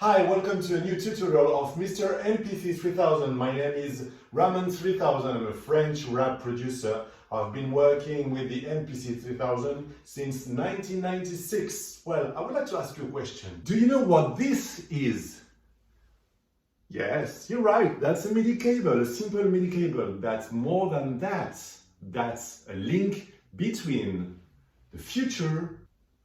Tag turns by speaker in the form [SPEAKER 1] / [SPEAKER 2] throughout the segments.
[SPEAKER 1] Hi, welcome to a new tutorial of Mr. MPC 3000. My name is Raman 3000. I'm a French rap producer. I've been working with the MPC 3000 since 1996. Well, I would like to ask you a question. Do you know what this is? Yes, you're right. That's a MIDI cable, a simple MIDI cable. That's more than that. That's a link between the future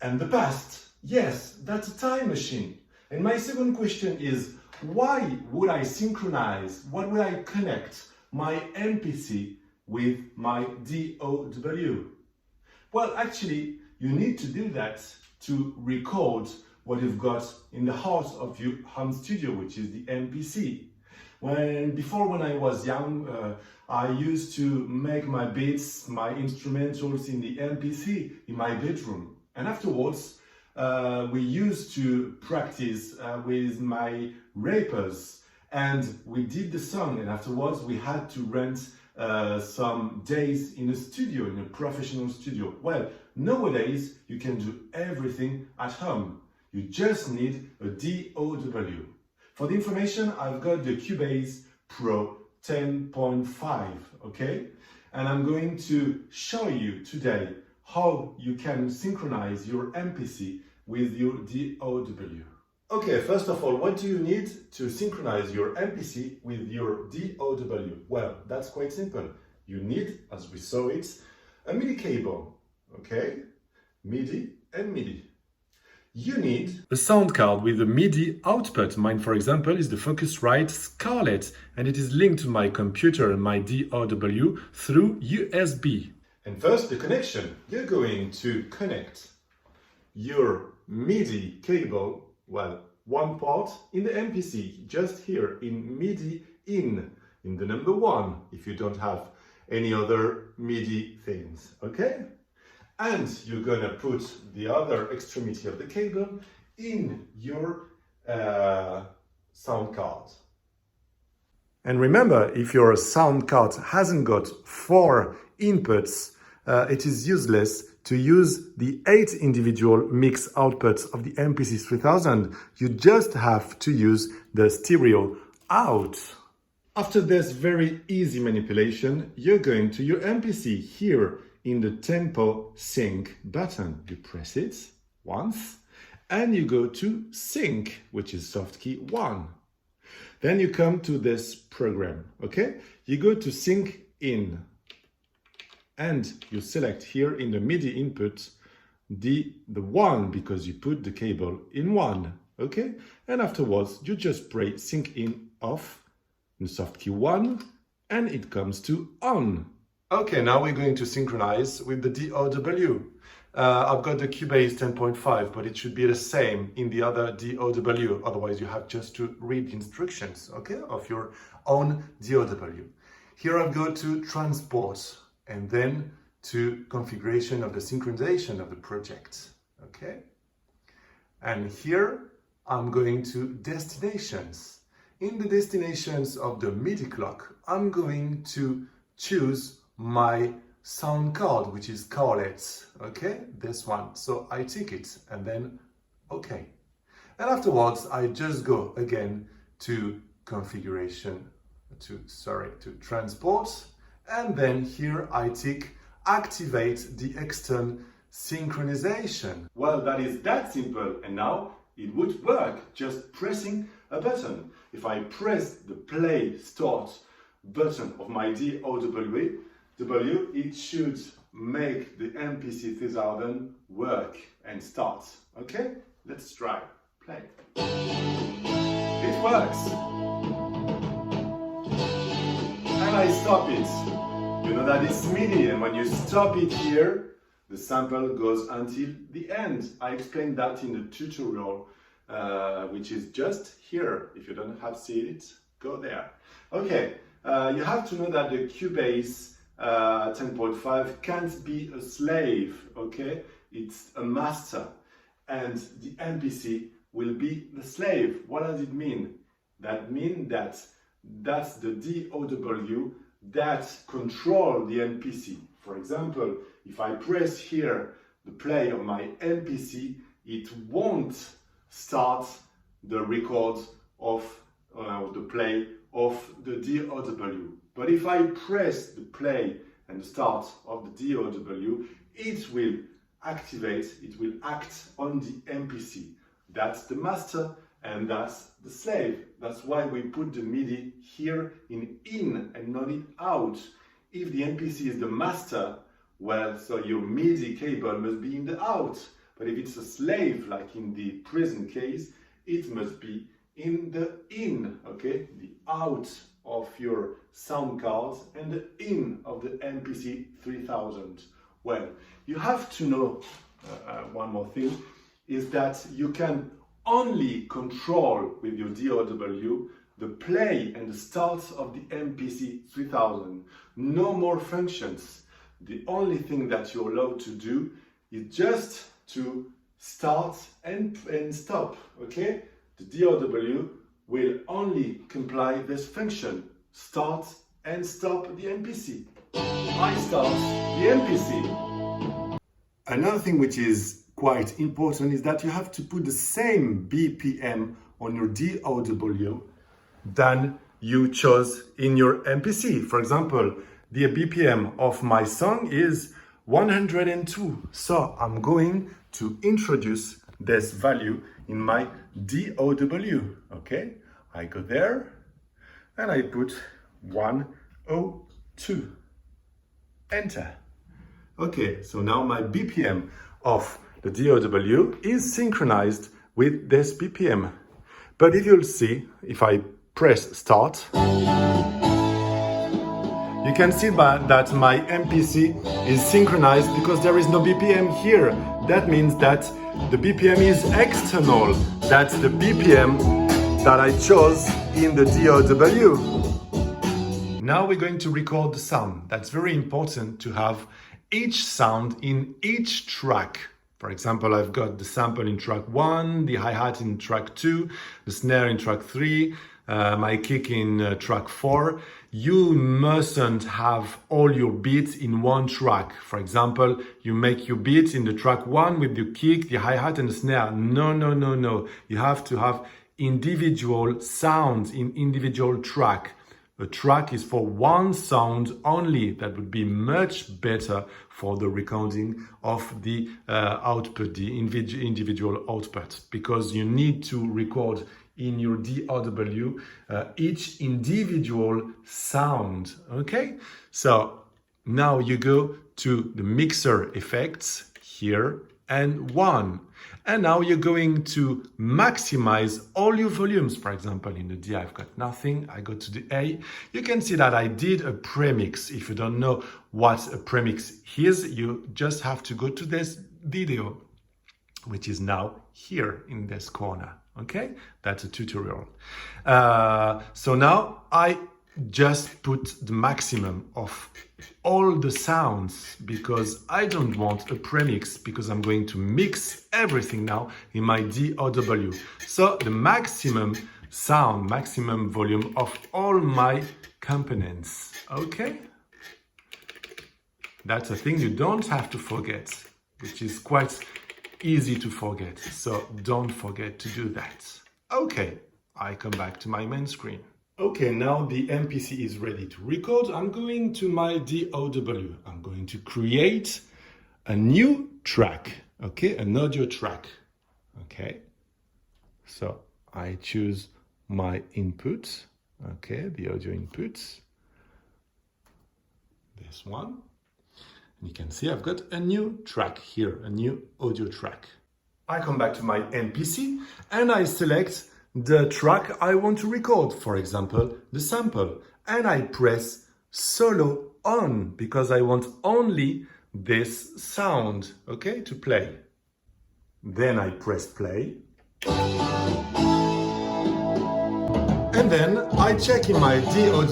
[SPEAKER 1] and the past. Yes, that's a time machine. And my second question is, why would I synchronize, why would I connect my MPC with my DAW? Well, actually, you need to do that to record what you've got in the heart of your home studio, which is the MPC. When I was young, I used to make my beats, my instrumentals in the MPC in my bedroom. And afterwards, we used to practice with my rappers, and we did the song, and afterwards we had to rent some days in a studio, in a professional studio. Well, nowadays you can do everything at home. You just need a DAW. For the information, I've got the Cubase Pro 10.5, okay? And I'm going to show you today how you can synchronize your MPC with your DAW. Okay, first of all, what do you need to synchronize your MPC with your DAW? Well, that's quite simple. You need, as we saw it, a MIDI cable, okay? MIDI and MIDI. You need a sound card with a MIDI output. Mine, for example, is the Focusrite Scarlett, and it is linked to my computer and my DAW through USB. And first, the connection. You're going to connect your MIDI cable, well, one part in the MPC, just here in MIDI in the number 1, if you don't have any other MIDI things, okay? And you're gonna put the other extremity of the cable in your sound card. And remember, if your sound card hasn't got 4 inputs, it is useless to use the 8 individual mix outputs of the MPC 3000. You just have to use the stereo out. After this very easy manipulation, you're going to your MPC here in the tempo sync button. You press it once and you go to sync, which is soft key 1. Then you come to this program, okay? You go to sync in and you select here in the MIDI input the 1 because you put the cable in 1, okay? And afterwards you just press sync in off in soft key 1 and it comes to on. Okay, now we're going to synchronize with the DAW. I've got the Cubase 10.5, but it should be the same in the other DAW. Otherwise, you have just to read the instructions, okay, of your own DAW. Here I've got to transport and then to configuration of the synchronization of the project, okay? And here I'm going to destinations. In the destinations of the MIDI clock, I'm going to choose my sound card, which is Scarlett, okay, this one. So I tick it and then okay. And afterwards I just go again to configuration, to transport, and then here I tick activate the external synchronization. Well, that is that simple, and now it would work just pressing a button. If I press the play start button of my DAW, it should make the MPC 3000 work and start. Okay, let's try. Play. It works. And I stop it. You know that it's MIDI, and when you stop it here, the sample goes until the end. I explained that in the tutorial, which is just here. If you don't have seen it, go there. Okay, you have to know that the Cubase 10.5 can't be a slave, okay? It's a master, and the MPC will be the slave. What does it mean? That means that that's the DAW that control the MPC. For example, if I press here the play of my MPC, it won't start the record of the play of the DAW. But if I press the play and the start of the DAW, it will activate, it will act on the MPC. That's the master and that's the slave. That's why we put the MIDI here in and not in out. If the MPC is the master, well, so your MIDI cable must be in the out. But if it's a slave, like in the present case, it must be in the in, okay? The out of your sound cards and the in of the MPC 3000. Well, you have to know one more thing, is that you can only control with your DAW the play and the start of the MPC 3000. No more functions. The only thing that you're allowed to do is just to start and stop, okay? The DAW will only comply this function, start and stop the MPC. I start the MPC. Another thing which is quite important is that you have to put the same BPM on your DAW than you chose in your MPC. For example, the BPM of my song is 102. So I'm going to introduce this value in my DAW. Okay, I go there and I put 102. Enter. Okay, so now my BPM of the DAW is synchronized with this BPM. But if you'll see, if I press start, you can see that my MPC is synchronized because there is no BPM here. That means that the BPM is external. That's the BPM that I chose in the DAW. Now we're going to record the sound. That's very important to have each sound in each track. For example, I've got the sample in track 1, the hi-hat in track 2, the snare in track 3, my kick in track 4. You mustn't have all your beats in one track. For example, you make your beats in the track 1 with the kick, the hi-hat and the snare. No, no, no, no. You have to have individual sounds in individual track. A track is for one sound only. That would be much better for the recording of the output, the individual output, because you need to record in your DAW each individual sound, okay? So now you go to the mixer effects here and 1. And now you're going to maximize all your volumes. For example, in the D, I've got nothing. I go to the A. You can see that I did a premix. If you don't know what a premix is, you just have to go to this video, which is now here in this corner. Okay, that's a tutorial. So now I just put the maximum of all the sounds because I don't want a premix, because I'm going to mix everything now in my DAW. So the maximum sound, maximum volume of all my components. Okay, that's a thing you don't have to forget, which is quite easy to forget. So don't forget to do that. Okay, I come back to my main screen. Okay, now the MPC is ready to record. I'm going to my DAW. I'm going to create a new track, okay, an audio track, okay. So I choose my input, okay, the audio input, this one. And you can see I've got a new track here, a new audio track. I come back to my MPC and I select the track I want to record, for example, the sample, and I press solo on because I want only this sound, okay, to play. Then I press play. And then I check in my DAW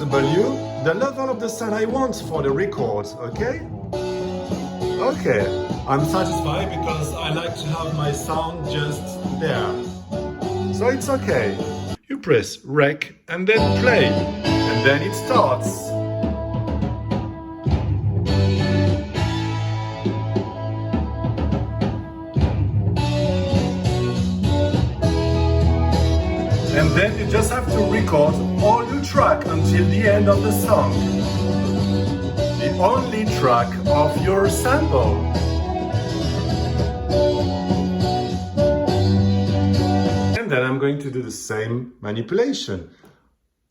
[SPEAKER 1] the level of the sound I want for the record, okay? Okay, I'm satisfied because I like to have my sound just there. So it's okay. You press rec and then play, and then it starts. And then you just have to record all your track until the end of the song. The only track of your sample. And then I'm going to do the same manipulation.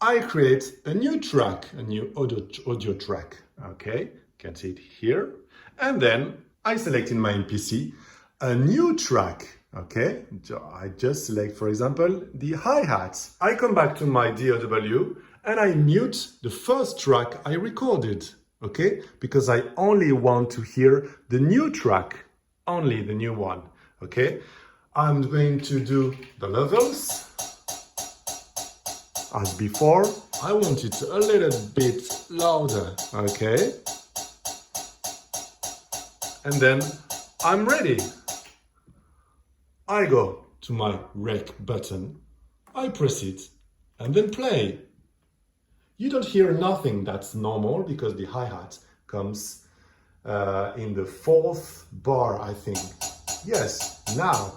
[SPEAKER 1] I create a new track, a new audio track. Okay, you can see it here. And then I select in my MPC a new track. Okay, I just select, for example, the hi-hats. I come back to my DAW and I mute the first track I recorded. Okay, because I only want to hear the new track, only the new one. Okay, I'm going to do the levels. As before, I want it a little bit louder. Okay, and then I'm ready. I go to my rec button, I press it, and then play. You don't hear nothing, that's normal because the hi-hat comes in the 4th bar, I think. Yes, now.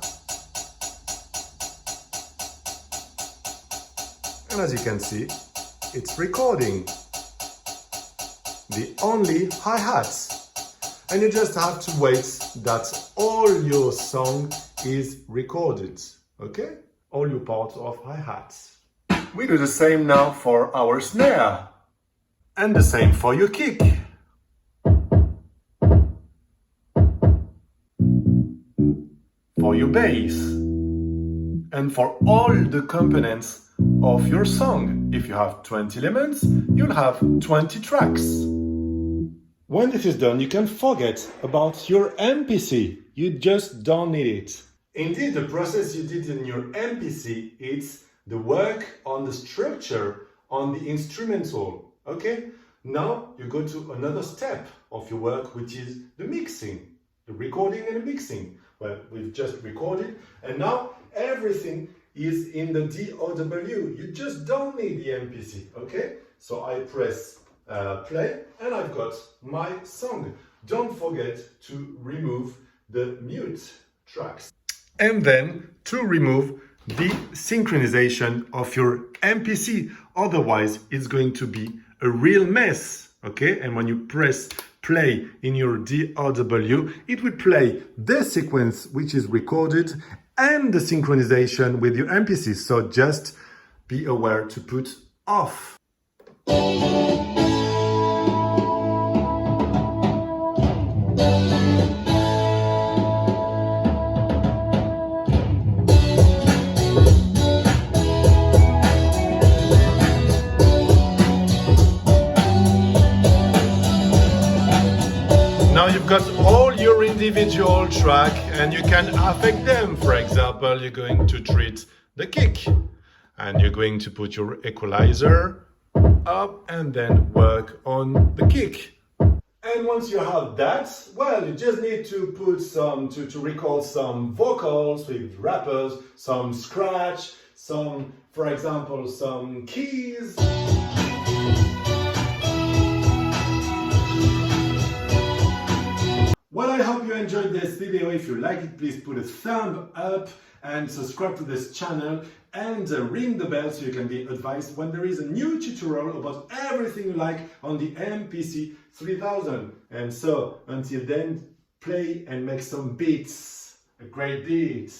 [SPEAKER 1] And as you can see, it's recording the only hi-hats. And you just have to wait that all your song is recorded, okay? All your parts of hi-hats. We do the same now for our snare. And the same for your kick. For your bass. And for all the components of your song. If you have 20 elements, you'll have 20 tracks. When this is done, you can forget about your MPC. You just don't need it. Indeed, the process you did in your MPC, it's the work on the structure, on the instrumental, okay? Now you go to another step of your work, which is the mixing, the recording and the mixing. Well, we've just recorded, and now everything is in the DAW. You just don't need the MPC, okay? So I press play, and I've got my song. Don't forget to remove the mute tracks. And then to remove the synchronization of your MPC. Otherwise, it's going to be a real mess, okay? And when you press play in your DAW, it will play the sequence which is recorded and the synchronization with your MPC. So just be aware to put off. Now you've got all your individual track and you can affect them. For example, you're going to treat the kick and you're going to put your equalizer up and then work on the kick. And once you have that, well, you just need to put to record some vocals with rappers, some scratch, some, for example, some keys. Well, I hope you enjoyed this video. If you like it, please put a thumb up and subscribe to this channel and ring the bell so you can be advised when there is a new tutorial about everything you like on the MPC 3000. And so, until then, play and make some beats. A great beat.